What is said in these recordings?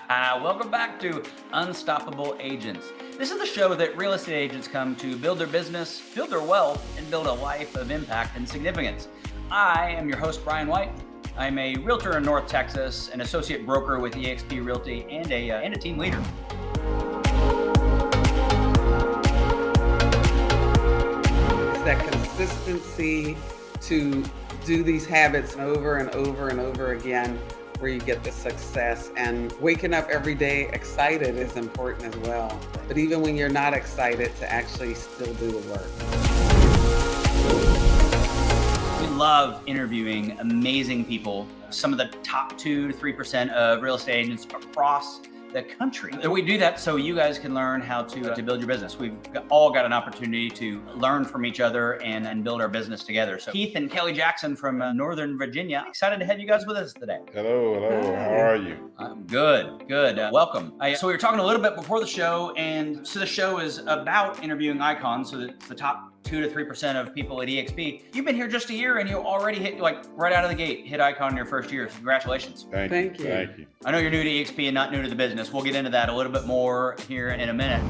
Welcome back to Unstoppable Agents. This is the show that real estate agents come to build their business, build their wealth, and build a life of impact and significance. I am your host, Brian White. I'm a realtor in North Texas, an associate broker with eXp Realty, and a team leader. It's that consistency to do these habits over and over and over again where you get the success, and waking up every day excited is important as well. But even when you're not excited, to actually still do the work. We love interviewing amazing people, some of the top 2 to 3% of real estate agents across the country. We do that so you guys can learn how to build your business. We've all got an opportunity to learn from each other and build our business together. So Keith and Kelly Jackson from Northern Virginia, excited to have you guys with us today. Hello. How are you? I'm good. Welcome. So we were talking a little bit before the show, and so the show is about interviewing icons. So it's the top 2 to 3% of people at eXp. You've been here just a year and you already hit, like, right out of the gate, hit icon in your first year. So congratulations. Thank you. I know you're new to eXp and not new to the business. We'll get into that a little bit more here in a minute.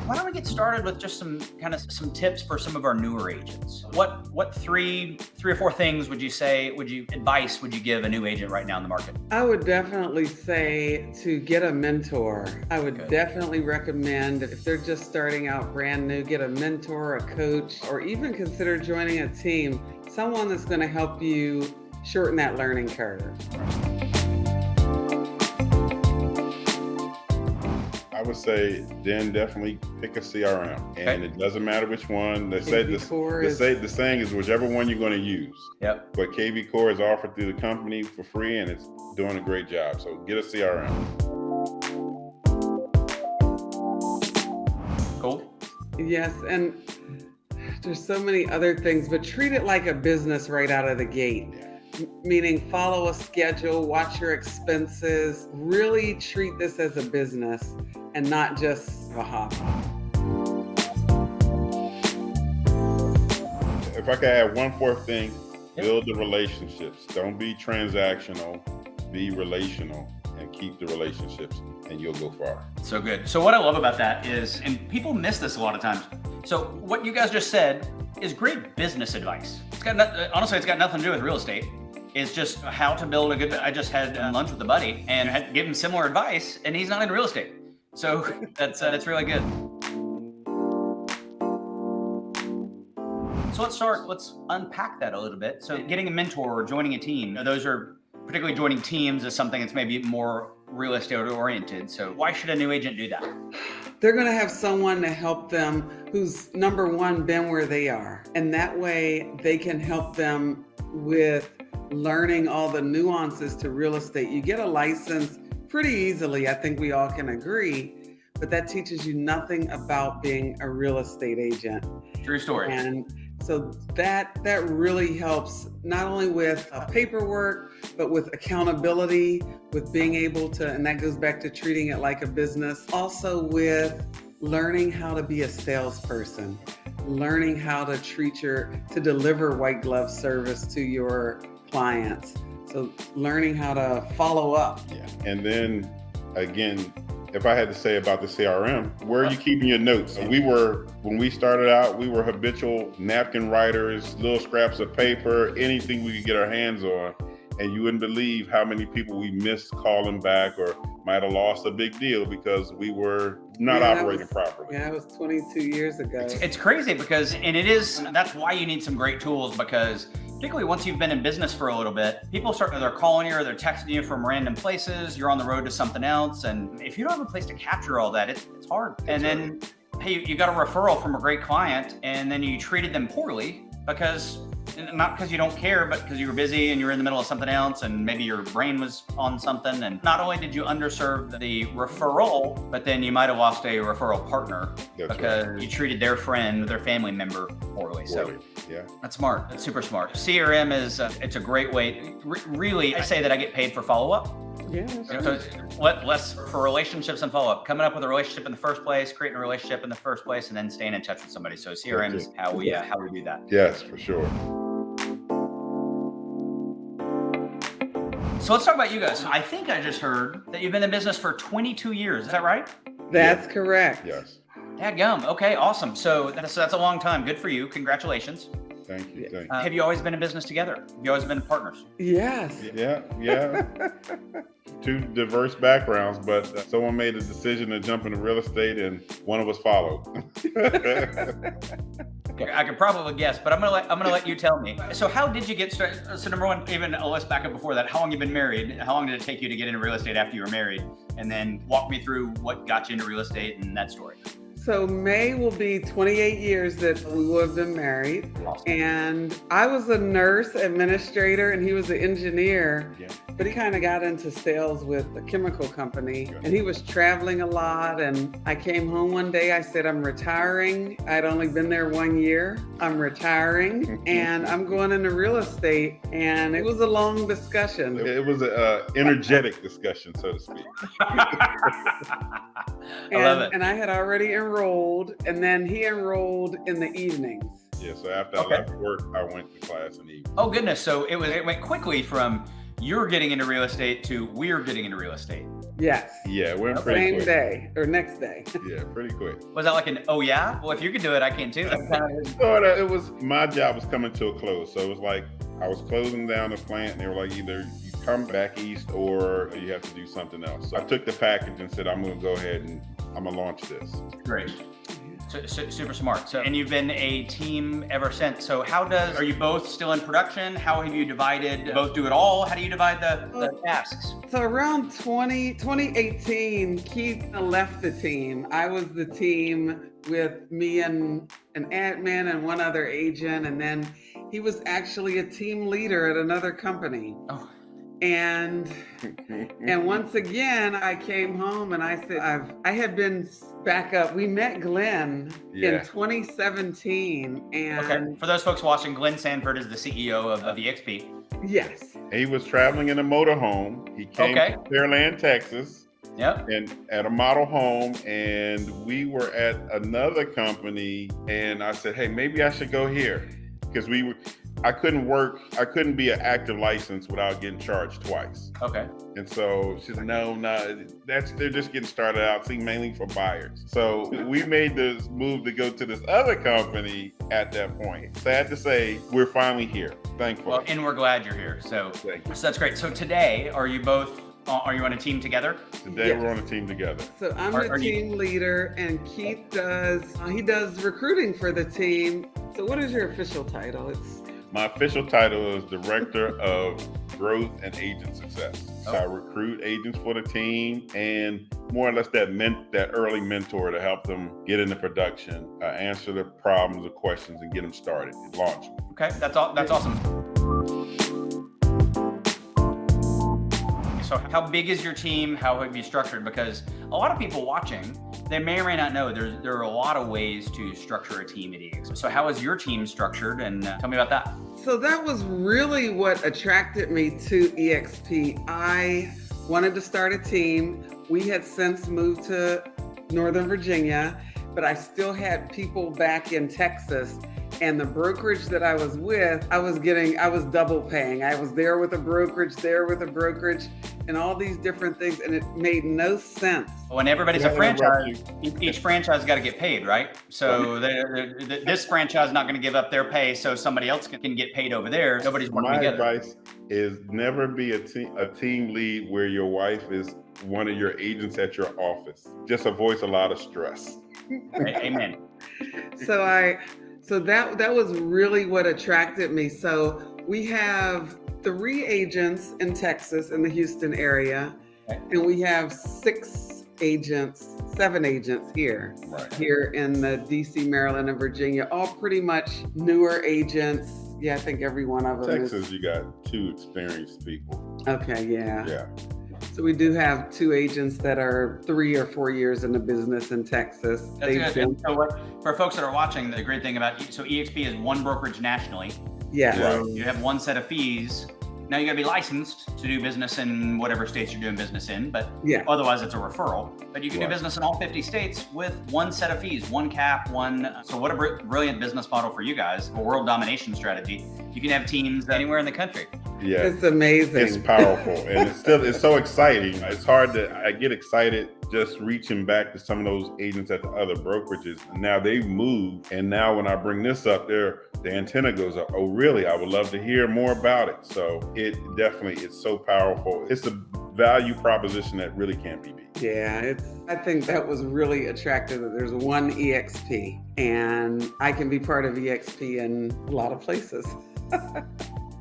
Why don't we get started with just some tips for some of our newer agents? What three or four things would you give a new agent right now in the market? I would definitely say to get a mentor. I would definitely recommend, if they're just starting out brand new, get a mentor, a coach, or even consider joining a team, someone that's going to help you shorten that learning curve. I would say then definitely pick a CRM, and it doesn't matter which one. They say the saying is whichever one you're going to use. Yep. But KV Core is offered through the company for free, and it's doing a great job. So get a CRM. Cool. Yes, and there's so many other things, but treat it like a business right out of the gate. Meaning follow a schedule, watch your expenses, really treat this as a business and not just a hobby. If I could add one fourth thing, build the relationships. Don't be transactional, be relational, and keep the relationships, and you'll go far. So good. So what I love about that is, and people miss this a lot of times, so what you guys just said is great business advice. Honestly, it's got nothing to do with real estate. It's just how to build a good. I just had lunch with a buddy and gave him similar advice, and he's not in real estate. So that's really good. So let's unpack that a little bit. So getting a mentor or joining a team, those are, particularly joining teams, is something that's maybe more real estate oriented. So why should a new agent do that? They're going to have someone to help them who's, number one, been where they are. And that way they can help them with learning all the nuances to real estate. You get a license pretty easily, I think we all can agree, but that teaches you nothing about being a real estate agent. True story. And so that really helps, not only with paperwork, but with accountability, with being able to, and that goes back to treating it like a business, also with learning how to be a salesperson, learning how to to deliver white glove service to your clients. So learning how to follow up. Yeah. And then again, if I had to say about the CRM, where are you keeping your notes? When we started out, we were habitual napkin writers, little scraps of paper, anything we could get our hands on. And you wouldn't believe how many people we missed calling back or might have lost a big deal because we were not operating properly. Yeah, it was 22 years ago. It's crazy because, that's why you need some great tools, because particularly once you've been in business for a little bit, people they're calling you or they're texting you from random places, you're on the road to something else. And if you don't have a place to capture all that, it's hard. And then, hey, you got a referral from a great client and then you treated them poorly not because you don't care, but because you were busy and you're in the middle of something else and maybe your brain was on something. And not only did you underserve the referral, but then you might have lost a referral partner because you treated their friend, their family member poorly. So yeah, that's smart. That's super smart. CRM is, it's a great way. Really, I say that I get paid for follow-up. Yeah. So less for relationships and follow-up. Coming up with a relationship in the first place, creating a relationship in the first place, and then staying in touch with somebody. So CRM is how we do that. Yes, for sure. So let's talk about you guys. I think I just heard that you've been in business for 22 years. Is that right? That's correct. Yes. Dadgum. Okay, awesome. So that's a long time. Good for you. Congratulations. Thank you. Thank Have you always been in business together? Have you always been partners? Yes. you. Yeah. Two diverse backgrounds, but someone made a decision to jump into real estate, and one of us followed. I could probably guess, but I'm gonna let you tell me. So how did you get started? So number one, even let's back up before that. How long you been married? How long did it take you to get into real estate after you were married? And then walk me through what got you into real estate and that story. So May will be 28 years that we will have been married. Awesome. And I was a nurse administrator and he was an engineer, Yeah. but he kind of got into sales with a chemical company and he was traveling a lot. And I came home one day, I said, I'm retiring. I'd only been there 1 year. I'm retiring and I'm going into real estate. And it was a long discussion. It was an energetic discussion, so to speak. I love it. And I had already enrolled, and then he enrolled in the evenings. Yeah, so after I left work, I went to class in the evening. Oh goodness. So it went quickly from you're getting into real estate to we're getting into real estate. Yes. Yeah, it went pretty Same quick. day or next day. Yeah, pretty quick. Was that like an, oh yeah? Well, if you can do it, I can too. So it was, my job was coming to a close. So it was like, I was closing down the plant and they were like, either you come back east or you have to do something else. So I took the package and said, I'm going to go ahead and I'm going to launch this. Great. So, super smart. So, and you've been a team ever since. So are you both still in production? How have you divided, both do it all? How do you divide the tasks? So around 2018, Keith left the team. I was the team with me and an admin and one other agent. And then he was actually a team leader at another company. Oh. And once again, I came home and I said, I had been back up. We met Glenn in 2017. And okay. For those folks watching, Glenn Sanford is the CEO of EXP. Yes. He was traveling in a motorhome. He came to Pearland, Texas. Yep. And at a model home, and we were at another company, and I said, hey, maybe I should go here. Because I couldn't be an active license without getting charged twice. Okay. And so she said, no, they're just getting started out, mainly for buyers. So we made this move to go to this other company at that point. Sad to say, we're finally here, thankfully. Well, and we're glad you're here. So that's great. So today, are you on a team together? Today we're on a team together. So I'm the team leader and Keith does recruiting for the team. So what is your official title? My official title is Director of Growth and Agent Success. So I recruit agents for the team and more or less that early mentor to help them get into production, answer the problems, the questions, and get them started and launch them. Okay, that's awesome. So how big is your team? How have you structured? Because a lot of people watching, they may or may not know there are a lot of ways to structure a team at EXP. So how is your team structured? And tell me about that. So that was really what attracted me to EXP. I wanted to start a team. We had since moved to Northern Virginia, but I still had people back in Texas. And the brokerage that I was with, I was double paying. I was there with a brokerage, and all these different things, and it made no sense. When everybody's a franchise, each franchise got to get paid, right? So this franchise is not going to give up their pay so somebody else can get paid over there. Nobody's working together. My advice is never be a team lead where your wife is one of your agents at your office. Just avoids a lot of stress. Amen. So that was really what attracted me. So we have 3 agents in Texas in the Houston area, and we have 7 agents here, here in the DC, Maryland, and Virginia, all pretty much newer agents. Yeah, I think every one of them Texas, you got 2 experienced people. Okay, yeah. Yeah. So we do have 2 agents that are 3 or 4 years in the business in Texas. That's good. So for folks that are watching, the great thing about EXP is one brokerage nationally. Yeah. So you have one set of fees. Now you got to be licensed to do business in whatever states you're doing business in, but otherwise it's a referral. But you can do business in all 50 states with one set of fees, one cap, So what a brilliant business model for you guys, a world domination strategy. You can have teams anywhere in the country. Yeah. It's amazing. It's powerful, and it's so exciting. It's hard I get excited just reaching back to some of those agents at the other brokerages. Now they've moved, and now when I bring this up, the antenna goes up. Oh, really? I would love to hear more about it. So it's so powerful. It's a value proposition that really can't be beat. Yeah, I think that was really attractive that there's one EXP, and I can be part of EXP in a lot of places.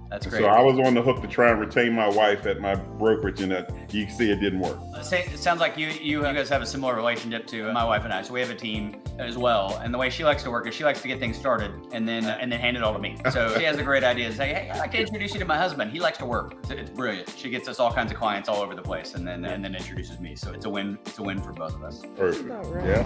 That's great. So I was on the hook to try and retain my wife at my brokerage, and that you can see it didn't work. It sounds like you guys have a similar relationship to my wife and I. So we have a team as well, and the way she likes to work is she likes to get things started and then hand it all to me. So she has a great idea to say, hey, I'd like to introduce you to my husband. He likes to work. It's brilliant. She gets us all kinds of clients all over the place, and then introduces me. So it's a win. It's a win for both of us. Perfect. Right. Yeah.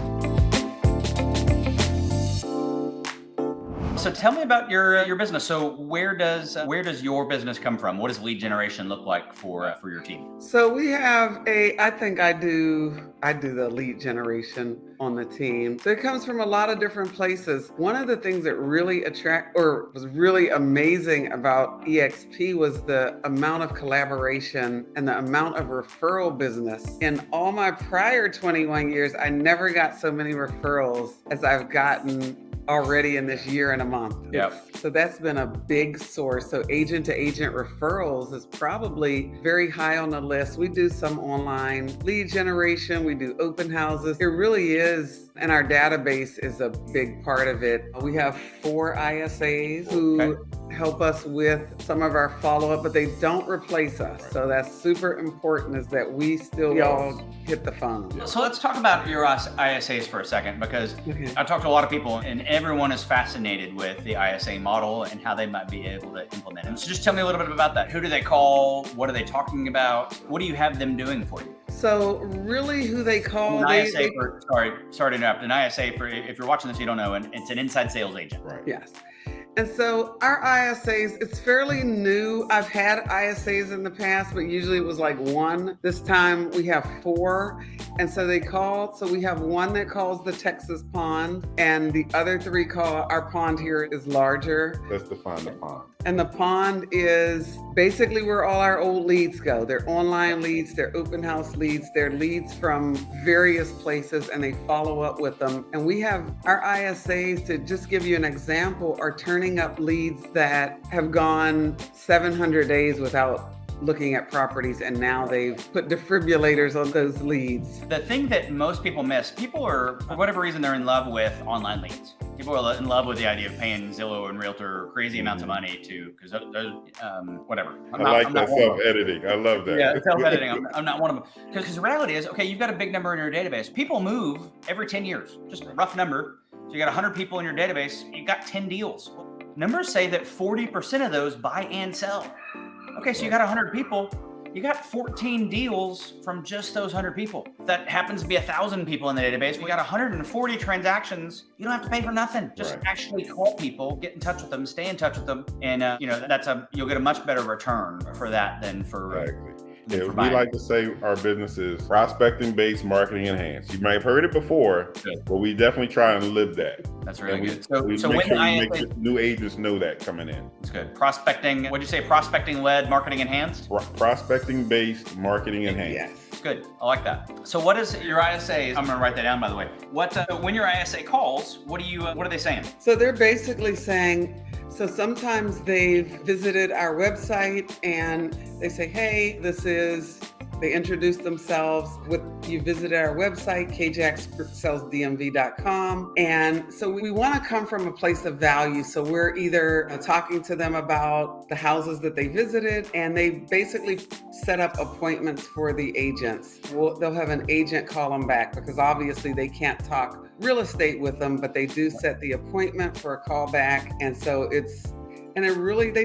So tell me about your business. So where does your business come from? What does lead generation look like for your team? So we have I think I do the lead generation on the team. So it comes from a lot of different places. One of the things that really was really amazing about EXP was the amount of collaboration and the amount of referral business. In all my prior 21 years, I never got so many referrals as I've gotten already in this year and a month. Yep. So that's been a big source. So agent to agent referrals is probably very high on the list. We do some online lead generation. We do open houses. It really is. And our database is a big part of it. We have 4 ISAs who help us with some of our follow-up, but they don't replace us. So that's super important, is that we all hit the phone. So let's talk about your ISAs for a second, because I talked to a lot of people and everyone is fascinated with the ISA model and how they might be able to implement it. So just tell me a little bit about that. Who do they call? What are they talking about? What do you have them doing for you? So really who they call, sorry to interrupt. An ISA, for if you're watching this, you don't know, and it's an inside sales agent. Right. Yes. And so our ISAs, it's fairly new. I've had ISAs in the past, but usually it was like 1. This time we have 4. And so they call, so we have 1 that calls the Texas pond, and the other 3 call, our pond here is larger. Let's define the pond. And the pond is basically where all our old leads go. They're online leads, they're open house leads, they're leads from various places, and they follow up with them. And we have our ISAs, to just give you an example, are turning up leads that have gone 700 days without looking at properties, and now they've put defibrillators on those leads. The thing that most people miss, people are, for whatever reason, they're in love with online leads. People are in love with the idea of paying Zillow and Realtor crazy amounts of money because whatever. I like that self-editing. I love that. Yeah, self-editing. I'm not one of them. Because the reality is, okay, you've got a big number in your database. People move every 10 years, just a rough number. So you got 100 people in your database, you got 10 deals. Numbers say that 40% of those buy and sell. Okay, so you got 100 people, you got 14 deals from just those 100 people. If that happens to be 1,000 people in the database, we got 140 transactions. You don't have to pay for nothing. Just actually call people, get in touch with them, stay in touch with them, and you'll get a much better return for that than for. Yeah, we like to say our business is prospecting-based, marketing enhanced. You might have heard it before, but we definitely try and live that. That's really good. So when make new agents know that coming in. That's good. Prospecting, what'd you say? Prospecting-led, marketing enhanced? Prospecting-based, marketing enhanced. Yes. Good. I like that. So what is your ISA? I'm going to write that down, by the way. When your ISA calls, what are they saying? So they're basically saying, so sometimes they've visited our website and they say, hey, they introduce themselves with, you visited our website, kjacksellsdmv.com. And so we want to come from a place of value. So we're either talking to them about the houses that they visited, and they basically set up appointments for the agents. They'll have an agent call them back, because obviously they can't talk real estate with them, but they do set the appointment for a call back. And so they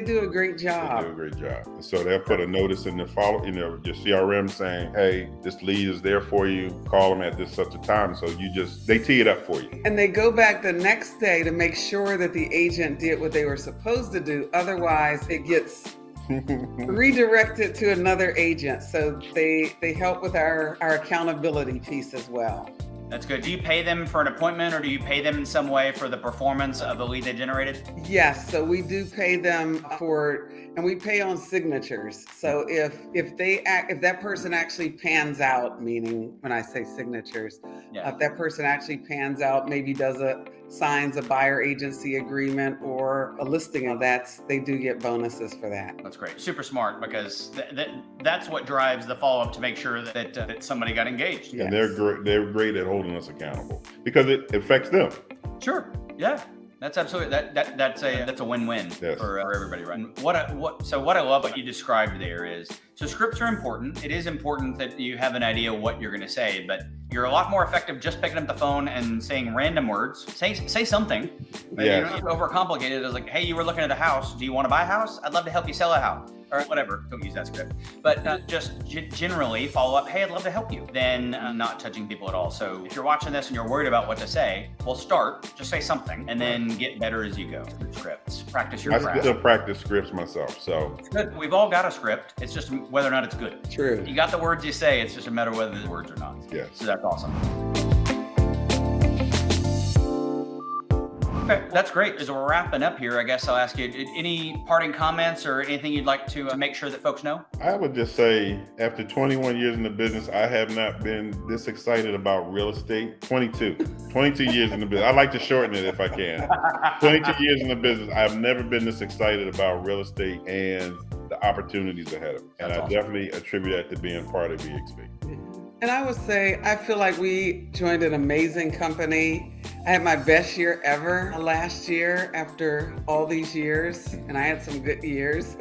do a great job. They do a great job. So they'll put a notice in the your CRM saying, hey, this lead is there for you. Call them at this such a time. So they tee it up for you. And they go back the next day to make sure that the agent did what they were supposed to do. Otherwise, it gets redirected to another agent. So they help with our accountability piece as well. That's good. Do you pay them for an appointment, or do you pay them in some way for the performance of the lead they generated? Yes, so we do pay them for, and we pay on signatures. So if that person actually pans out, meaning when I say signatures, Yeah. if that person actually pans out, maybe signs a buyer agency agreement or a listing of that, they do get bonuses for that. That's great. Super smart, because that's what drives the follow-up to make sure that somebody got engaged. And they're great at holding us accountable because it affects them. Sure. Yeah. That's absolutely that's a win-win for everybody, right? And what I love what you described there is, so scripts are important. It is important that you have an idea of what you're going to say, but you're a lot more effective just picking up the phone and saying random words. Say something. But you don't have to overcomplicate it. It's like, hey, you were looking at a house. Do you want to buy a house? I'd love to help you sell a house. Or whatever, don't use that script. But just generally follow up, hey, I'd love to help you. Then not touching people at all. So if you're watching this and you're worried about what to say, well, just say something and then get better as you go through scripts. Practice your craft. I still practice scripts myself, so. It's good. We've all got a script. It's just whether or not it's good. True. You got the words you say, it's just a matter of whether the words or not. Yes. So that's awesome. Okay, that's great. As we're wrapping up here, I guess I'll ask you, any parting comments or anything you'd like to make sure that folks know? I would just say, after 21 years in the business, I have not been this excited about real estate. 22 years in the business. I like to shorten it if I can. 22 years in the business, I've never been this excited about real estate and the opportunities ahead of me. And I definitely attribute that to being part of EXP. And I would say, I feel like we joined an amazing company. I had my best year ever last year after all these years, and I had some good years.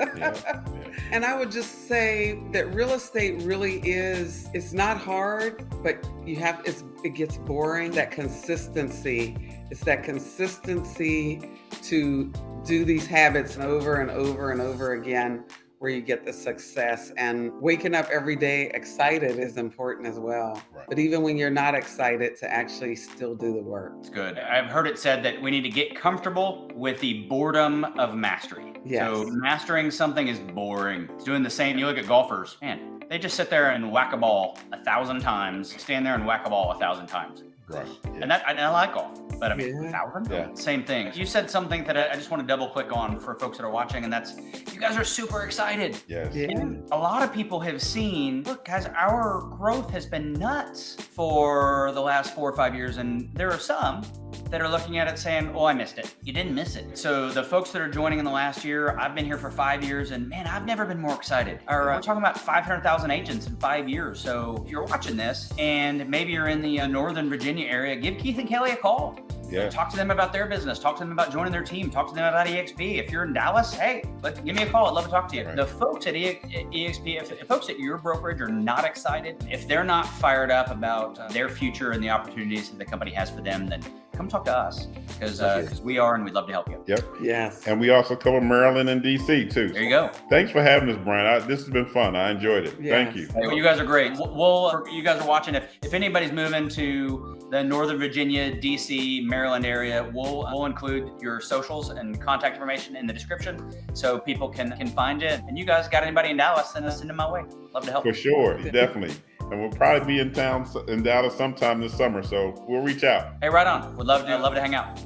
And I would just say that real estate really is, it's not hard, but it gets boring. That consistency, it's that consistency to do these habits over and over and over again, where you get the success. And waking up every day excited is important as well. Right. But even when you're not excited, to actually still do the work. It's good. I've heard it said that we need to get comfortable with the boredom of mastery. Yes. So mastering something is boring. It's doing the same. You look at golfers, man, they just sit there and whack a ball 1,000 times, stand there and whack a ball 1,000 times. Right. And I like golf, but I mean, 1,000? Yeah. Same thing. You said something that I just want to double click on for folks that are watching, and that's, you guys are super excited. Yes. Yeah. And a lot of people have seen, look, guys, our growth has been nuts for the last 4 or 5 years, and there are some that are looking at it saying, oh, I missed it. You didn't miss it. So the folks that are joining in the last year, I've been here for 5 years, and man, I've never been more excited. We're talking about 500,000 agents in 5 years. So if you're watching this and maybe you're in the Northern Virginia area, give Keith and Kelly a call. Yeah. Talk to them about their business. Talk to them about joining their team. Talk to them about EXP. If you're in Dallas, hey, give me a call. I'd love to talk to you. Right. The folks at EXP, if folks at your brokerage are not excited, if they're not fired up about their future and the opportunities that the company has for them, then come talk to us, because we are, and we'd love to help you. Yep. Yes. And we also cover Maryland and DC too. There you go. Thanks for having us, Brian. This has been fun. I enjoyed it. Yes. Thank you. Hey, well, you guys are great. For you guys are watching, if anybody's moving to the Northern Virginia, DC, Maryland area, we'll include your socials and contact information in the description so people can find you. And you guys got anybody in Dallas, then send them my way. Love to help. For sure. Definitely. And we'll probably be in town in Dallas sometime this summer, so we'll reach out. Hey, right on. Would love to hang out.